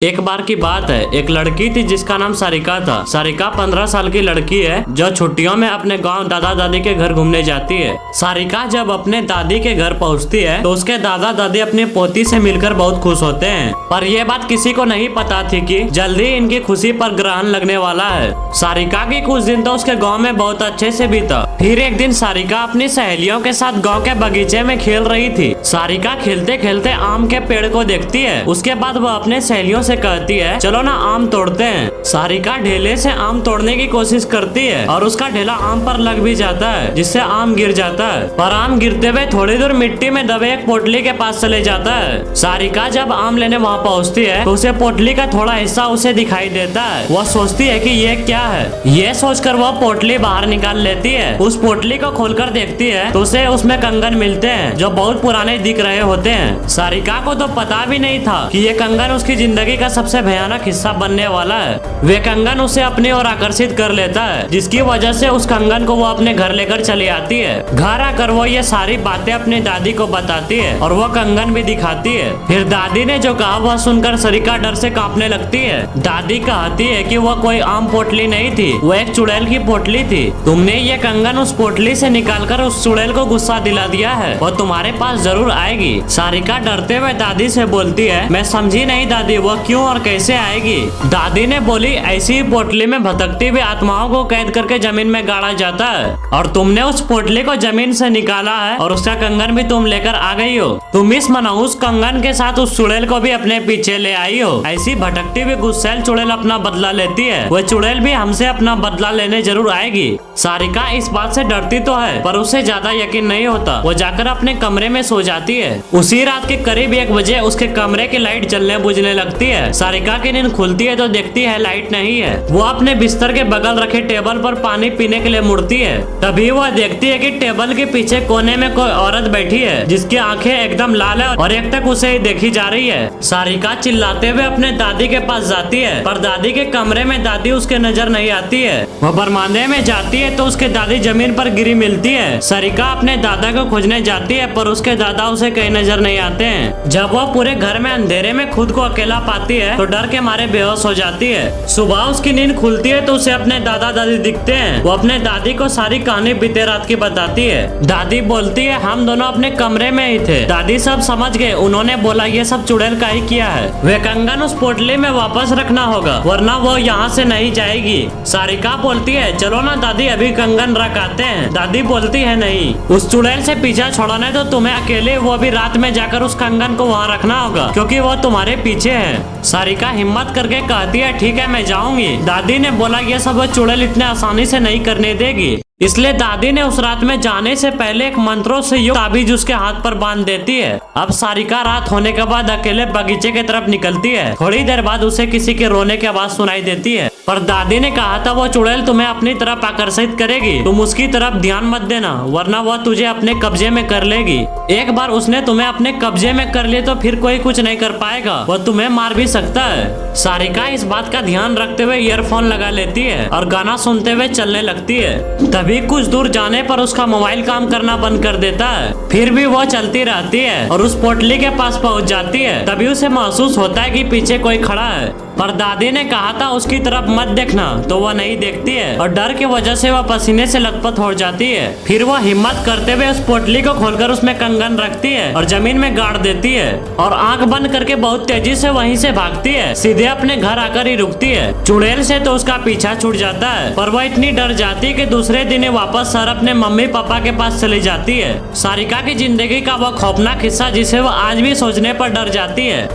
एक बार की बात है, एक लड़की थी जिसका नाम सारिका था। सारिका 15 साल की लड़की है जो छुट्टियों में अपने गांव दादा दादी के घर घूमने जाती है। सारिका जब अपने दादी के घर पहुंचती है तो उसके दादा दादी अपनी पोती से मिलकर बहुत खुश होते हैं, पर यह बात किसी को नहीं पता थी कि जल्दी इनकी खुशी पर ग्रहण लगने वाला है। सारिका की कुछ दिन तो उसके गाँव में बहुत अच्छे से बीता। फिर एक दिन सारिका अपनी सहेलियों के साथ गाँव के बगीचे में खेल रही थी। सारिका खेलते खेलते आम के पेड़ को देखती है। उसके बाद वह अपने सहेलियों से कहती है, चलो ना आम तोड़ते हैं। सारिका ढेले से आम तोड़ने की कोशिश करती है और उसका ढेला आम पर लग भी जाता है, जिससे आम गिर जाता है। पर आम गिरते हुए थोड़ी दूर मिट्टी में दबे एक पोटली के पास चले जाता है। सारिका जब आम लेने वहाँ पहुँचती है तो उसे पोटली का थोड़ा हिस्सा उसे दिखाई देता है। वह सोचती है कि ये क्या है। ये सोचकर वह पोटली बाहर निकाल लेती है। उस पोटली को खोलकर देखती है तो उसे उसमें कंगन मिलते हैं जो बहुत पुराने दिख रहे होते हैं। सारिका को तो पता भी नहीं था कि ये कंगन उसकी जिंदगी का सबसे भयानक हिस्सा बनने वाला है। वे कंगन उसे अपनी ओर आकर्षित कर लेता है, जिसकी वजह से उस कंगन को वो अपने घर लेकर चली आती है। घर आकर वो ये सारी बातें अपनी दादी को बताती है और वो कंगन भी दिखाती है। फिर दादी ने जो कहा वह सुनकर सारिका डर से कांपने लगती है। दादी कहती है कि वह कोई आम पोटली नहीं थी, वो एक चुड़ैल की पोटली थी। तुमने ये कंगन उस पोटली से निकालकर उस चुड़ैल को गुस्सा दिला दिया है, वो तुम्हारे पास जरूर आएगी। सारिका डरते हुए दादी से बोलती है, मैं समझी नहीं दादी, वो क्यों और कैसे आएगी। दादी ने बोली, ऐसी ही पोटली में भटकती हुई आत्माओं को कैद करके जमीन में गाड़ा जाता है और तुमने उस पोटली को जमीन से निकाला है और उसका कंगन भी तुम लेकर आ गई हो। तुम इस मनहूस कंगन के साथ उस चुड़ैल को भी अपने पीछे ले आई हो। ऐसी भटकती हुई गुस्सैल चुड़ैल अपना बदला लेती है, वह चुड़ैल भी हमसे अपना बदला लेने जरूर आएगी। सारिका इस बात से डरती तो है पर उसे ज्यादा यकीन नहीं होता। वो जाकर अपने कमरे में सो जाती है। उसी रात के करीब 1 बजे उसके कमरे की लाइट जलने बुझने लगती है। सारिका की नींद खुलती है तो देखती है लाइट नहीं है। वो अपने बिस्तर के बगल रखे टेबल पर पानी पीने के लिए मुड़ती है। तभी वह देखती है कि टेबल के पीछे कोने में कोई औरत बैठी है जिसकी आंखें एकदम लाल है और एक तक उसे ही देखी जा रही है। सारिका चिल्लाते हुए अपने दादी के पास जाती है, पर दादी के कमरे में दादी उसके नजर नहीं आती है। वह बरमादे में जाती है तो उसके दादी जमीन पर गिरी मिलती है। सारिका अपने दादा को खोजने जाती है पर उसके दादा उसे कहीं नजर नहीं आते हैं। जब वह पूरे घर में अंधेरे में खुद को अकेला पाती है तो डर के मारे बेहोश हो जाती है। सुबह उसकी नींद खुलती है तो उसे अपने दादा दादी दिखते हैं। वो अपने दादी को सारी कहानी बीते रात की बताती है। दादी बोलती है, हम दोनों अपने कमरे में ही थे। दादी सब समझ गए। उन्होंने बोला ये सब चुड़ैल का ही किया है। वे कंगन उस पोटली में वापस रखना होगा वरना वो यहाँ से नहीं जाएगी। सारिका बोलती है, चलो ना दादी अभी कंगन रख आते हैं। दादी बोलती है, नहीं, उस चुड़ैल से पीछा छुड़ाना तो तुम्हें अकेले वो भी रात में जाकर उस कंगन को वहाँ रखना होगा क्योंकि वो तुम्हारे पीछे है। सारिका हिम्मत करके कहती है, ठीक है मैं जाऊंगी। दादी ने बोला ये सब चुड़ैल इतने आसानी से नहीं करने देगी, इसलिए दादी ने उस रात में जाने से पहले एक मंत्रों से युक्त ताबीज उसके हाथ पर बांध देती है। अब सारिका रात होने के बाद अकेले बगीचे की तरफ निकलती है। थोड़ी देर बाद उसे किसी के रोने की आवाज सुनाई देती है, पर दादी ने कहा था वो चुड़ैल तुम्हें अपनी तरफ आकर्षित करेगी, तुम उसकी तरफ ध्यान मत देना वरना वह तुझे अपने कब्जे में कर लेगी। एक बार उसने तुम्हें अपने कब्जे में कर लिया तो फिर कोई कुछ नहीं कर पाएगा, वह तुम्हें मार भी सकता है। सारिका इस बात का ध्यान रखते हुए ईयरफोन लगा लेती है और गाना सुनते हुए चलने लगती है। तभी कुछ दूर जाने पर उसका मोबाइल काम करना बंद कर देता है। फिर भी वो चलती रहती है और उस पोटली के पास पहुंच जाती है। तभी उसे महसूस होता है कि पीछे कोई खड़ा है, पर दादी ने कहा था उसकी तरफ मत देखना, तो वह नहीं देखती है और डर की वजह से वह पसीने से लथपथ हो जाती है। फिर वह हिम्मत करते हुए उस पोटली को खोलकर उसमें कंगन रखती है और जमीन में गाड़ देती है और आंख बंद करके बहुत तेजी से वहीं से भागती है। सीधे अपने घर आकर ही रुकती है। चुड़ैल से तो उसका पीछा छूट जाता है, पर वह इतनी डर जाती है कि दूसरे दिन वापस सर अपने मम्मी पापा के पास चली जाती है। सारिका की जिंदगी का वह खौफनाक हिस्सा जिसे वह आज भी सोचने पर डर जाती है।